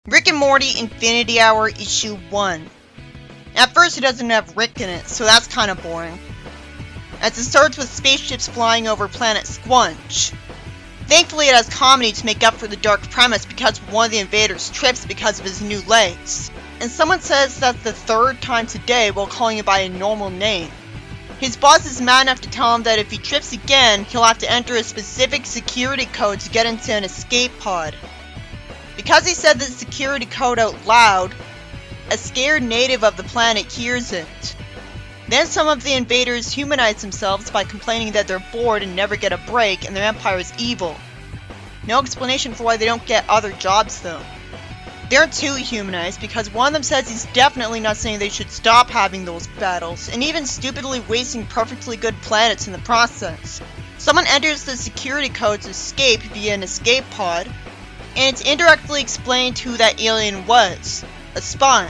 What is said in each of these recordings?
Rick and Morty Infinity Hour Issue 1. At first it doesn't have Rick in it, so that's kinda boring. As it starts with spaceships flying over planet Squunch. Thankfully it has comedy to make up for the dark premise because one of the invaders trips because of his new legs. And someone says that's the third time today while calling it by a normal name. His boss is mad enough to tell him that if he trips again, he'll have to enter a specific security code to get into an escape pod. Because he said the security code out loud, a scared native of the planet hears it. Then some of the invaders humanize themselves by complaining that they're bored and never get a break and their empire is evil. No explanation for why they don't get other jobs though. They're too humanized because one of them says he's definitely not saying they should stop having those battles, and even stupidly wasting perfectly good planets in the process. Someone enters the security code to escape via an escape pod, and it's indirectly explained who that alien was, a spy.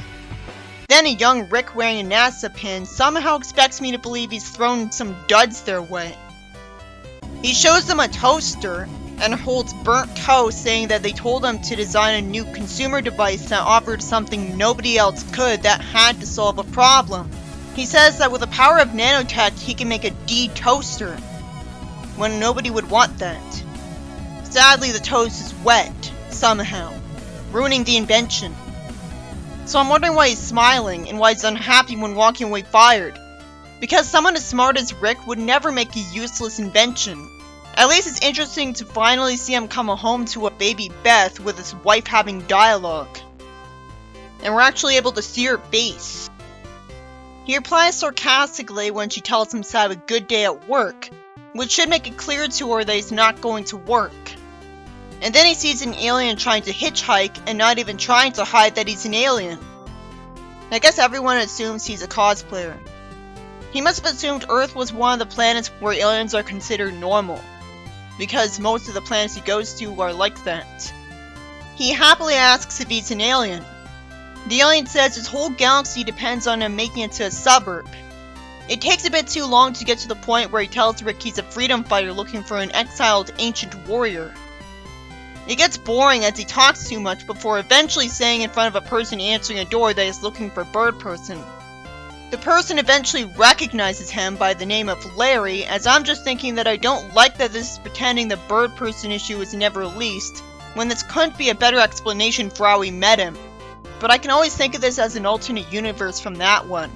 Then a young Rick wearing a NASA pin somehow expects me to believe he's thrown some duds their way. He shows them a toaster and holds burnt toast, saying that they told him to design a new consumer device that offered something nobody else could that had to solve a problem. He says that with the power of nanotech he can make a D-toaster, when nobody would want that. Sadly the toast is wet, somehow, ruining the invention. So I'm wondering why he's smiling and why he's unhappy when walking away fired. Because someone as smart as Rick would never make a useless invention. At least it's interesting to finally see him come home to a baby Beth with his wife having dialogue. And we're actually able to see her face. He replies sarcastically when she tells him to have a good day at work, which should make it clear to her that he's not going to work. And then he sees an alien trying to hitchhike and not even trying to hide that he's an alien. I guess everyone assumes he's a cosplayer. He must have assumed Earth was one of the planets where aliens are considered normal, because most of the planets he goes to are like that. He happily asks if he's an alien. The alien says his whole galaxy depends on him making it to a suburb. It takes a bit too long to get to the point where he tells Rick he's a freedom fighter looking for an exiled ancient warrior. It gets boring as he talks too much before eventually saying in front of a person answering a door that he's looking for Bird Person. The person eventually recognizes him by the name of Larry, as I'm just thinking that I don't like that this is pretending the Bird Person issue was never released, when this couldn't be a better explanation for how we met him. But I can always think of this as an alternate universe from that one.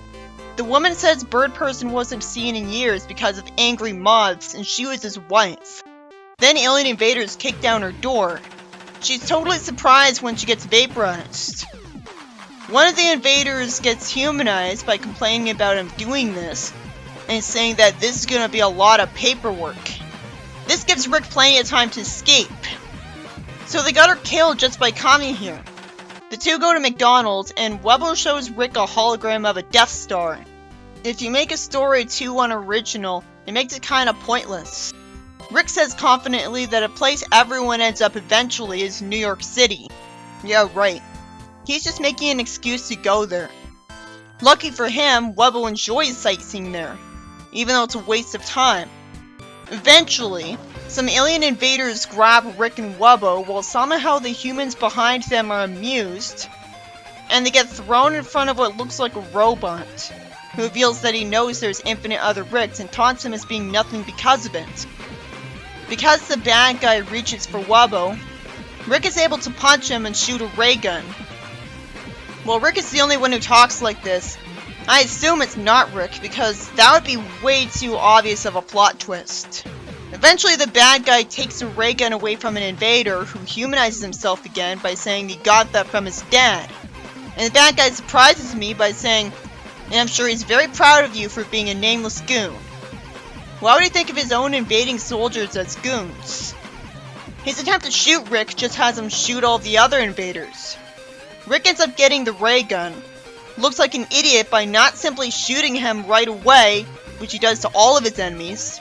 The woman says Bird Person wasn't seen in years because of angry moths and she was his wife. Then alien invaders kick down her door. She's totally surprised when she gets vaporized. One of the invaders gets humanized by complaining about him doing this, and saying that this is gonna be a lot of paperwork. This gives Rick plenty of time to escape. So they got her killed just by coming here. The two go to McDonald's, and Webber shows Rick a hologram of a Death Star. If you make a story too unoriginal, it makes it kinda pointless. Rick says confidently that a place everyone ends up eventually is New York City. Yeah, right. He's just making an excuse to go there. Lucky for him, Webbo enjoys sightseeing there, even though it's a waste of time. Eventually, some alien invaders grab Rick and Webbo while somehow the humans behind them are amused, and they get thrown in front of what looks like a robot, who reveals that he knows there's infinite other Ricks and taunts him as being nothing because of it. Because the bad guy reaches for Webbo, Rick is able to punch him and shoot a ray gun. Well, Rick is the only one who talks like this. I assume it's not Rick, because that would be way too obvious of a plot twist. Eventually the bad guy takes a ray gun away from an invader who humanizes himself again by saying he got that from his dad. And the bad guy surprises me by saying, and I'm sure he's very proud of you for being a nameless goon. Why would he think of his own invading soldiers as goons? His attempt to shoot Rick just has him shoot all the other invaders. Rick ends up getting the ray gun, looks like an idiot by not simply shooting him right away, which he does to all of his enemies,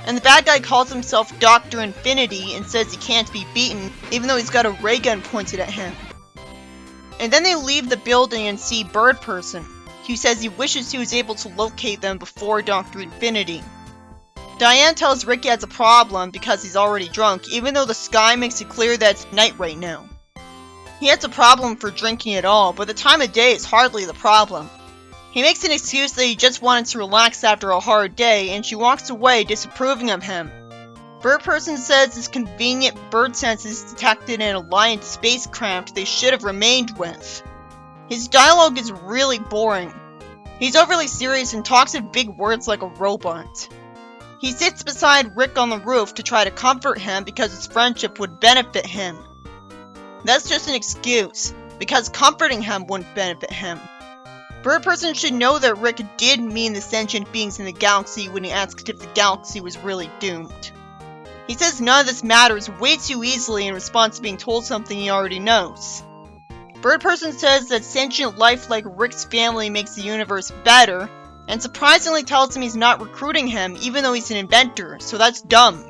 and the bad guy calls himself Dr. Infinity and says he can't be beaten even though he's got a ray gun pointed at him. And then they leave the building and see Bird Person, who says he wishes he was able to locate them before Dr. Infinity. Diane tells Rick he has a problem because he's already drunk, even though the sky makes it clear that it's night right now. He has a problem for drinking at all, but the time of day is hardly the problem. He makes an excuse that he just wanted to relax after a hard day, and she walks away disapproving of him. Bird Person says his convenient bird sense is detected in an Alliance spacecraft they should have remained with. His dialogue is really boring. He's overly serious and talks in big words like a robot. He sits beside Rick on the roof to try to comfort him because his friendship would benefit him. That's just an excuse, because comforting him wouldn't benefit him. Bird Person should know that Rick did mean the sentient beings in the galaxy when he asked if the galaxy was really doomed. He says none of this matters way too easily in response to being told something he already knows. Bird Person says that sentient life like Rick's family makes the universe better, and surprisingly tells him he's not recruiting him even though he's an inventor, so that's dumb.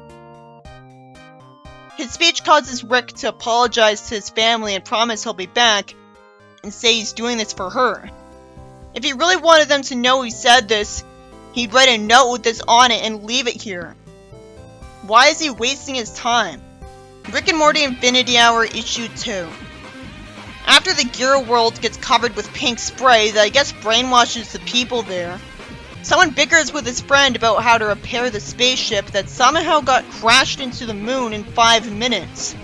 His speech causes Rick to apologize to his family and promise he'll be back, and say he's doing this for her. If he really wanted them to know he said this, he'd write a note with this on it and leave it here. Why is he wasting his time? Rick and Morty Infinity Hour Issue 2. After the Gear world gets covered with pink spray that I guess brainwashes the people there, someone bickers with his friend about how to repair the spaceship that somehow got crashed into the moon in 5 minutes.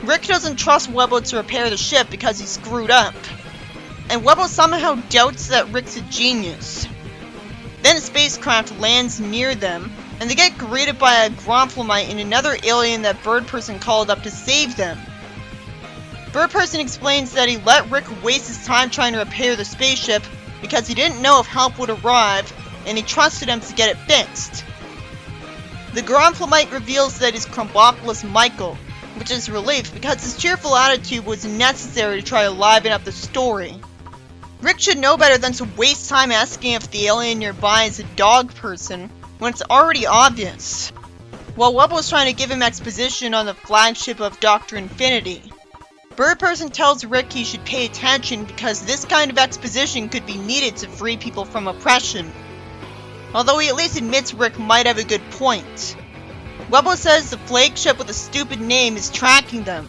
Rick doesn't trust Webbo to repair the ship because he screwed up, and Webbo somehow doubts that Rick's a genius. Then a spacecraft lands near them, and they get greeted by a Gromflemite and another alien that Bird Person called up to save them. Bird Person explains that he let Rick waste his time trying to repair the spaceship because he didn't know if help would arrive, and he trusted him to get it fixed. The Gromflemite reveals that he's Krumbopolis Michael, which is relief because his cheerful attitude was necessary to try to liven up the story. Rick should know better than to waste time asking if the alien nearby is a dog person, when it's already obvious. While Webbo's trying to give him exposition on the flagship of Dr. Infinity. Bird Person tells Rick he should pay attention because this kind of exposition could be needed to free people from oppression. Although he at least admits Rick might have a good point. Webbo says the flagship with a stupid name is tracking them.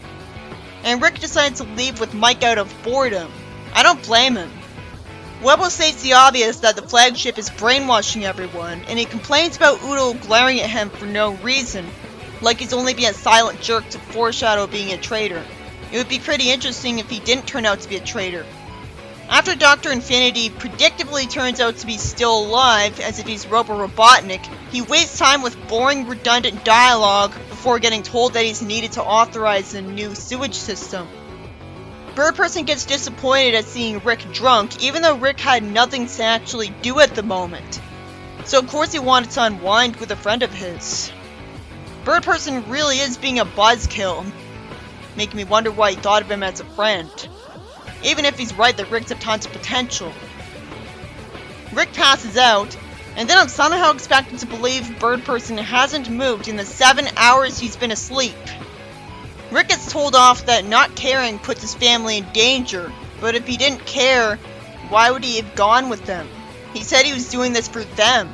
And Rick decides to leave with Mike out of boredom. I don't blame him. Webbo states the obvious that the flagship is brainwashing everyone, and he complains about Udo glaring at him for no reason, like he's only being a silent jerk to foreshadow being a traitor. It would be pretty interesting if he didn't turn out to be a traitor. After Dr. Infinity predictably turns out to be still alive, as if he's Robo-Robotnik, he wastes time with boring, redundant dialogue before getting told that he's needed to authorize a new sewage system. Bird Person gets disappointed at seeing Rick drunk, even though Rick had nothing to actually do at the moment. So of course he wanted to unwind with a friend of his. Bird Person really is being a buzzkill, making me wonder why he thought of him as a friend. Even if he's right that Rick's have tons of potential. Rick passes out, and then I'm somehow expected to believe Bird Person hasn't moved in the 7 hours he's been asleep. Rick gets told off that not caring puts his family in danger, but if he didn't care, why would he have gone with them? He said he was doing this for them.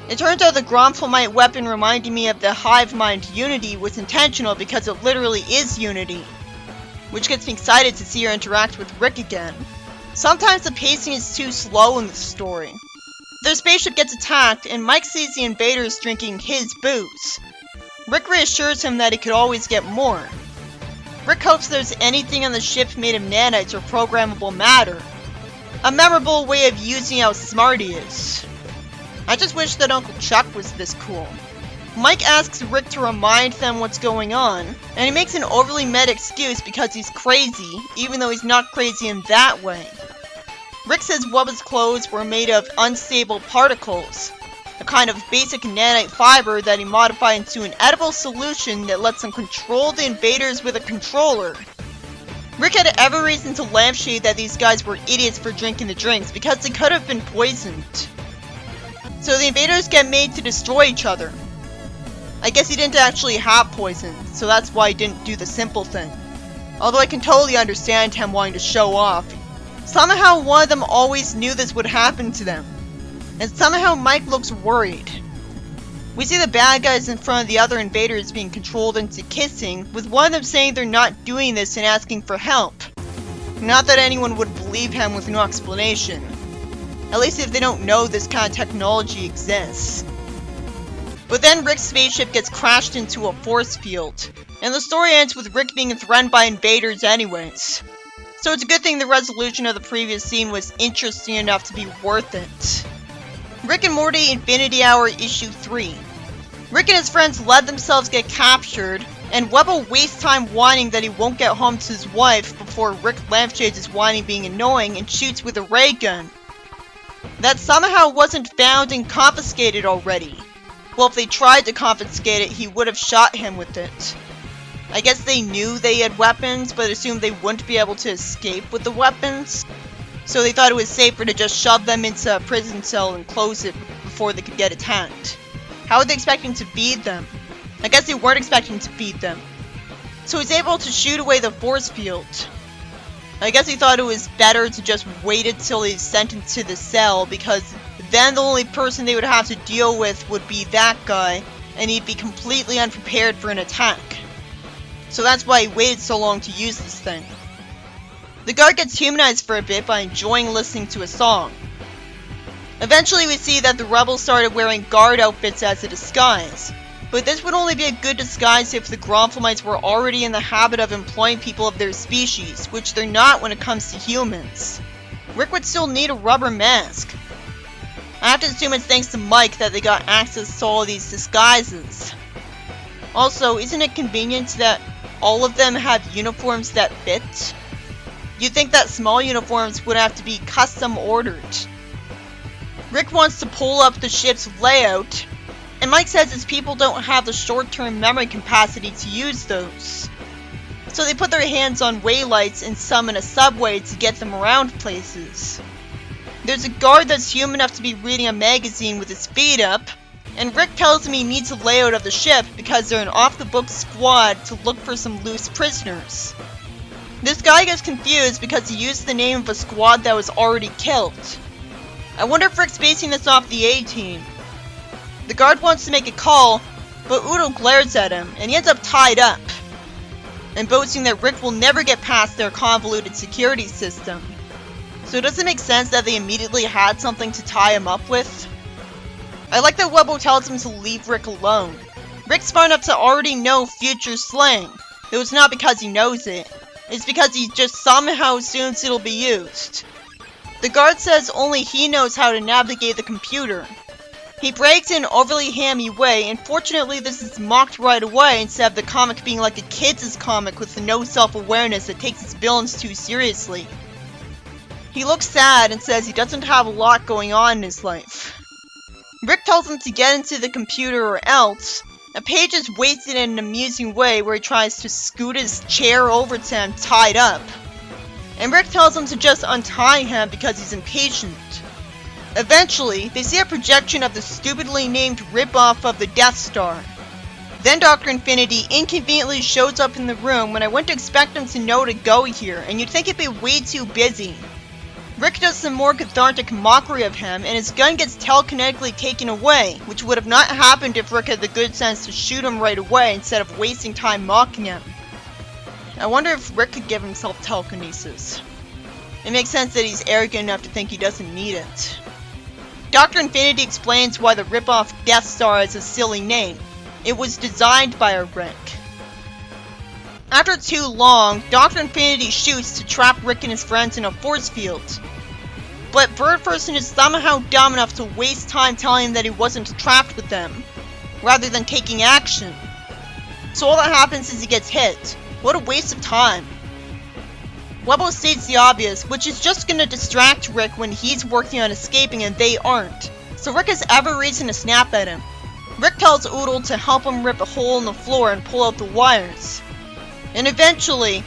It turns out the Gromflemite weapon reminding me of the hive mind Unity was intentional because it literally is Unity, which gets me excited to see her interact with Rick again. Sometimes the pacing is too slow in the story. Their spaceship gets attacked, and Mike sees the invaders drinking his booze. Rick reassures him that he could always get more. Rick hopes there's anything on the ship made of nanites or programmable matter. A memorable way of using how smart he is. I just wish that Uncle Chuck was this cool. Mike asks Rick to remind them what's going on, and he makes an overly meta excuse because he's crazy, even though he's not crazy in that way. Rick says Webbo's clothes were made of unstable particles, a kind of basic nanite fiber that he modified into an edible solution that lets him control the invaders with a controller. Rick had every reason to lampshade that these guys were idiots for drinking the drinks because they could have been poisoned. So the invaders get made to destroy each other. I guess he didn't actually have poison, so that's why he didn't do the simple thing. Although I can totally understand him wanting to show off. Somehow one of them always knew this would happen to them. And somehow Mike looks worried. We see the bad guys in front of the other invaders being controlled into kissing, with one of them saying they're not doing this and asking for help. Not that anyone would believe him with no explanation. At least if they don't know this kind of technology exists. But then Rick's spaceship gets crashed into a force field, and the story ends with Rick being threatened by invaders anyways. So it's a good thing the resolution of the previous scene was interesting enough to be worth it. Rick and Morty Infinity Hour Issue 3. Rick and his friends let themselves get captured, and Webble wastes time whining that he won't get home to his wife before Rick lampshades his whining being annoying and shoots with a ray gun. That somehow wasn't found and confiscated already. Well, if they tried to confiscate it, he would have shot him with it. I guess they knew they had weapons, but assumed they wouldn't be able to escape with the weapons. So they thought it was safer to just shove them into a prison cell and close it before they could get attacked. How were they expecting to beat them? I guess they weren't expecting to beat them. So he's able to shoot away the force field. I guess he thought it was better to just wait until he's sent into the cell, because then the only person they would have to deal with would be that guy, and he'd be completely unprepared for an attack. So that's why he waited so long to use this thing. The guard gets humanized for a bit by enjoying listening to a song. Eventually we see that the rebels started wearing guard outfits as a disguise, but this would only be a good disguise if the Gromphamites were already in the habit of employing people of their species, which they're not when it comes to humans. Rick would still need a rubber mask. I have to assume it's thanks to Mike that they got access to all of these disguises. Also, isn't it convenient that all of them have uniforms that fit? You'd think that small uniforms would have to be custom ordered. Rick wants to pull up the ship's layout, and Mike says his people don't have the short-term memory capacity to use those. So they put their hands on waylights and summon a subway to get them around places. There's a guard that's human enough to be reading a magazine with his feet up, and Rick tells him he needs a layout of the ship because they're an off-the-book squad to look for some loose prisoners. This guy gets confused because he used the name of a squad that was already killed. I wonder if Rick's basing this off the A-Team. The guard wants to make a call, but Udo glares at him, and he ends up tied up, and boasting that Rick will never get past their convoluted security system. So does it make sense that they immediately had something to tie him up with? I like that Webbo tells him to leave Rick alone. Rick's smart enough to already know future slang, though it's not because he knows it. It's because he just somehow assumes it'll be used. The guard says only he knows how to navigate the computer. He brags in an overly hammy way, and fortunately this is mocked right away instead of the comic being like a kids' comic with no self-awareness that takes its villains too seriously. He looks sad and says he doesn't have a lot going on in his life. Rick tells him to get into the computer or else. A page is wasted in an amusing way where he tries to scoot his chair over to him tied up. And Rick tells him to just untie him because he's impatient. Eventually, they see a projection of the stupidly named ripoff of the Death Star. Then Dr. Infinity inconveniently shows up in the room when I went to expect him to know to go here, and you'd think he'd be way too busy. Rick does some more cathartic mockery of him, and his gun gets telekinetically taken away, which would have not happened if Rick had the good sense to shoot him right away instead of wasting time mocking him. I wonder if Rick could give himself telekinesis. It makes sense that he's arrogant enough to think he doesn't need it. Dr. Infinity explains why the ripoff Death Star is a silly name. It was designed by a Rick. After too long, Dr. Infinity shoots to trap Rick and his friends in a force field. But Bird Person is somehow dumb enough to waste time telling him that he wasn't trapped with them, rather than taking action. So all that happens is he gets hit. What a waste of time. Webbo states the obvious, which is just gonna distract Rick when he's working on escaping and they aren't. So Rick has every reason to snap at him. Rick tells Oodle to help him rip a hole in the floor and pull out the wires. And eventually,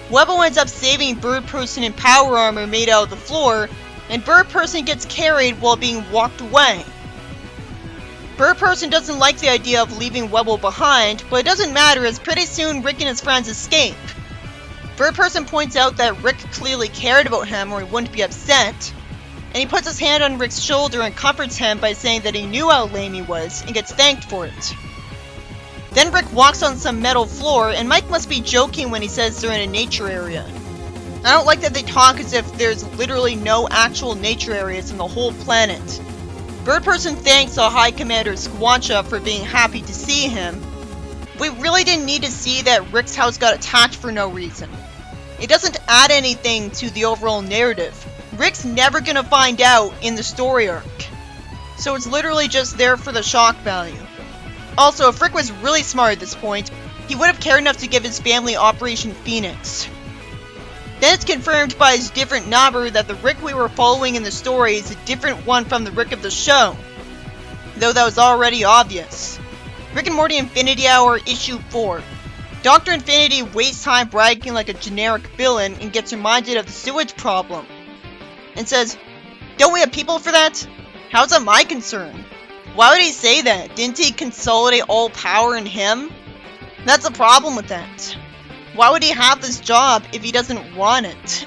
Webbo ends up saving Bird Person in power armor made out of the floor, and Bird Person gets carried while being walked away. Bird Person doesn't like the idea of leaving Webbo behind, but it doesn't matter as pretty soon Rick and his friends escape. Bird Person points out that Rick clearly cared about him or he wouldn't be upset, and he puts his hand on Rick's shoulder and comforts him by saying that he knew how lame he was and gets thanked for it. Then Rick walks on some metal floor, and Mike must be joking when he says they're in a nature area. I don't like that they talk as if there's literally no actual nature areas in the whole planet. Bird Person thanks the High Commander Squancha for being happy to see him. We really didn't need to see that Rick's house got attacked for no reason. It doesn't add anything to the overall narrative. Rick's never gonna find out in the story arc. So it's literally just there for the shock value. Also, if Rick was really smart at this point, he would have cared enough to give his family Operation Phoenix. Then it's confirmed by his different number that the Rick we were following in the story is a different one from the Rick of the show, though that was already obvious. Rick and Morty Infinity Hour Issue 4. Dr. Infinity wastes time bragging like a generic villain and gets reminded of the sewage problem, and says, "Don't we have people for that? How's that my concern?" Why would he say that? Didn't he consolidate all power in him? That's the problem with that. Why would he have this job if he doesn't want it?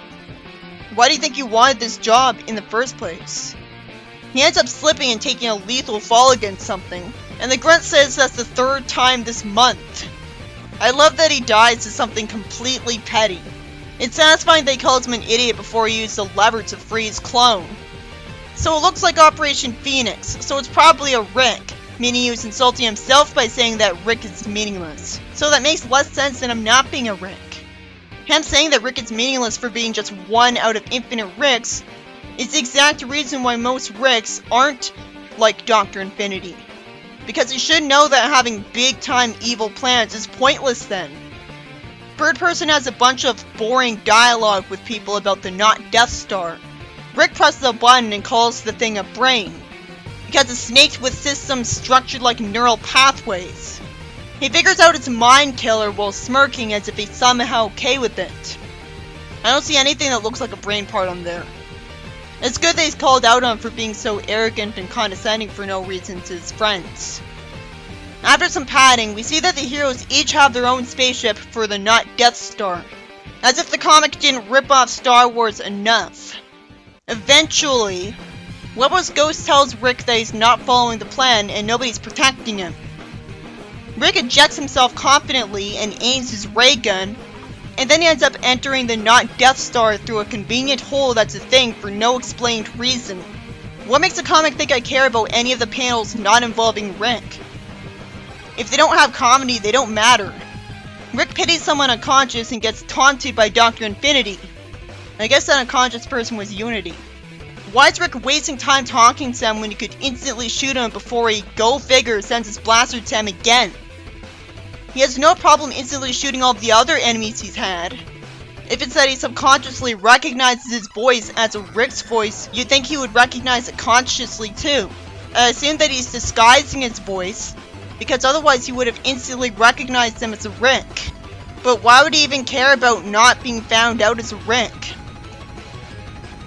Why do you think he wanted this job in the first place? He ends up slipping and taking a lethal fall against something, and the grunt says that's the 3rd time this month. I love that he dies to something completely petty. It's satisfying that he calls him an idiot before he used the lever to free his clone. So it looks like Operation Phoenix, so it's probably a Rick, meaning he was insulting himself by saying that Rick is meaningless. So that makes less sense than him not being a Rick. Him saying that Rick is meaningless for being just one out of infinite Ricks is the exact reason why most Ricks aren't like Dr. Infinity. Because he should know that having big-time evil plans is pointless then. Bird Person has a bunch of boring dialogue with people about the not Death Star. Rick presses a button and calls the thing a brain, because it's snaked with systems structured like neural pathways. He figures out it's a mind killer while smirking as if he's somehow okay with it. I don't see anything that looks like a brain part on there. It's good that he's called out on for being so arrogant and condescending for no reason to his friends. After some padding, we see that the heroes each have their own spaceship for the not Death Star, as if the comic didn't rip off Star Wars enough. Eventually, Webber's ghost tells Rick that he's not following the plan and nobody's protecting him. Rick ejects himself confidently and aims his ray gun, and then he ends up entering the not Death Star through a convenient hole that's a thing for no explained reason. What makes the comic think I care about any of the panels not involving Rick? If they don't have comedy, they don't matter. Rick pities someone unconscious and gets taunted by Dr. Infinity. I guess that unconscious person was Unity. Why is Rick wasting time talking to him when he could instantly shoot him before he, go figure, sends his blaster to him again? He has no problem instantly shooting all the other enemies he's had. If it's that he subconsciously recognizes his voice as a Rick's voice, you'd think he would recognize it consciously too. I assume that he's disguising his voice, because otherwise he would have instantly recognized him as a Rick. But why would he even care about not being found out as a Rick?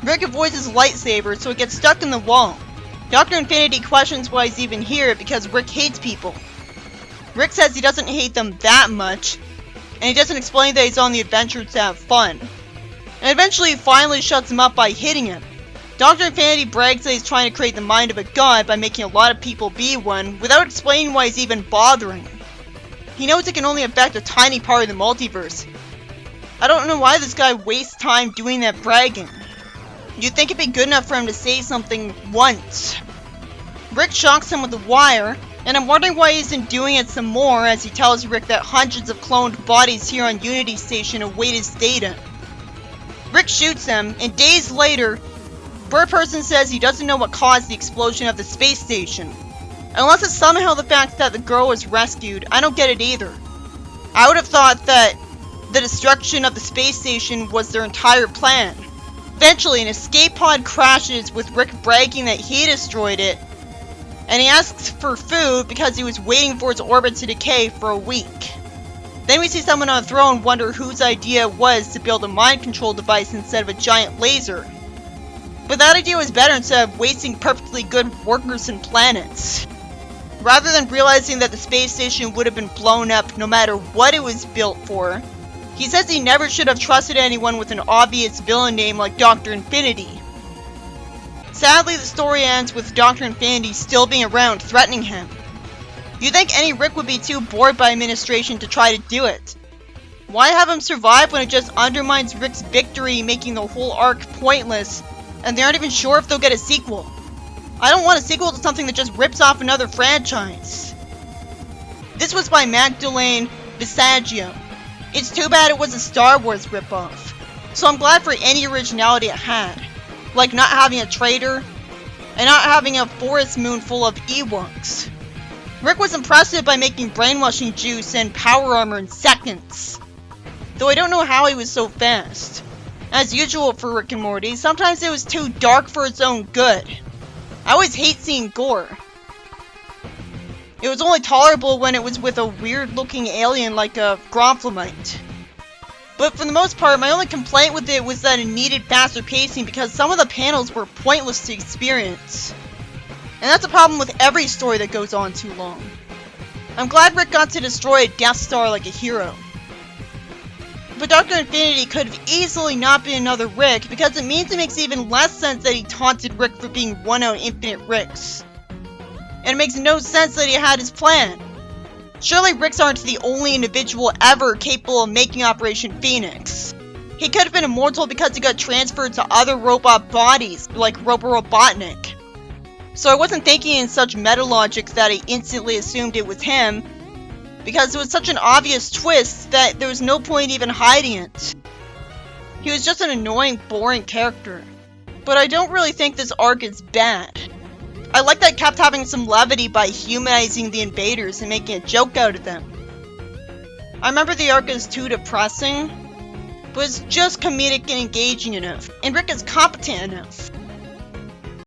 Rick avoids his lightsaber, so it gets stuck in the wall. Dr. Infinity questions why he's even here because Rick hates people. Rick says he doesn't hate them that much, and he doesn't explain that he's on the adventure to have fun. And eventually he finally shuts him up by hitting him. Dr. Infinity brags that he's trying to create the mind of a god by making a lot of people be one, without explaining why he's even bothering. He knows it can only affect a tiny part of the multiverse. I don't know why this guy wastes time doing that bragging. You'd think it'd be good enough for him to say something once. Rick shocks him with a wire, and I'm wondering why he isn't doing it some more as he tells Rick that hundreds of cloned bodies here on Unity Station await his data. Rick shoots him, and days later, Bird Person says he doesn't know what caused the explosion of the space station. Unless it's somehow the fact that the girl was rescued, I don't get it either. I would have thought that the destruction of the space station was their entire plan. Eventually, an escape pod crashes with Rick bragging that he destroyed it, and he asks for food because he was waiting for its orbit to decay for a week. Then we see someone on a throne wonder whose idea it was to build a mind control device instead of a giant laser. But that idea was better instead of wasting perfectly good workers and planets. Rather than realizing that the space station would have been blown up no matter what it was built for, he says he never should have trusted anyone with an obvious villain name like Dr. Infinity. Sadly, the story ends with Dr. Infinity still being around, threatening him. You'd think any Rick would be too bored by administration to try to do it. Why have him survive when it just undermines Rick's victory, making the whole arc pointless, and they aren't even sure if they'll get a sequel? I don't want a sequel to something that just rips off another franchise. This was by Magdalene Visaggio. It's too bad it was a Star Wars ripoff, so I'm glad for any originality it had, like not having a traitor, and not having a forest moon full of Ewoks. Rick was impressive by making brainwashing juice and power armor in seconds, though I don't know how he was so fast. As usual for Rick and Morty, sometimes it was too dark for its own good. I always hate seeing gore. It was only tolerable when it was with a weird-looking alien like a Gromflemite. But for the most part, my only complaint with it was that it needed faster pacing because some of the panels were pointless to experience. And that's a problem with every story that goes on too long. I'm glad Rick got to destroy a Death Star like a hero. But Dr. Infinity could have easily not been another Rick because it means it makes even less sense that he taunted Rick for being one out of infinite Ricks. And it makes no sense that he had his plan. Surely Ricks aren't the only individual ever capable of making Operation Phoenix. He could have been immortal because he got transferred to other robot bodies, like Robotnik. So I wasn't thinking in such meta-logic that I instantly assumed it was him, because it was such an obvious twist that there was no point even hiding it. He was just an annoying, boring character. But I don't really think this arc is bad. I like that it kept having some levity by humanizing the invaders and making a joke out of them. I remember the arc is too depressing, but it's just comedic and engaging enough, and Rick is competent enough.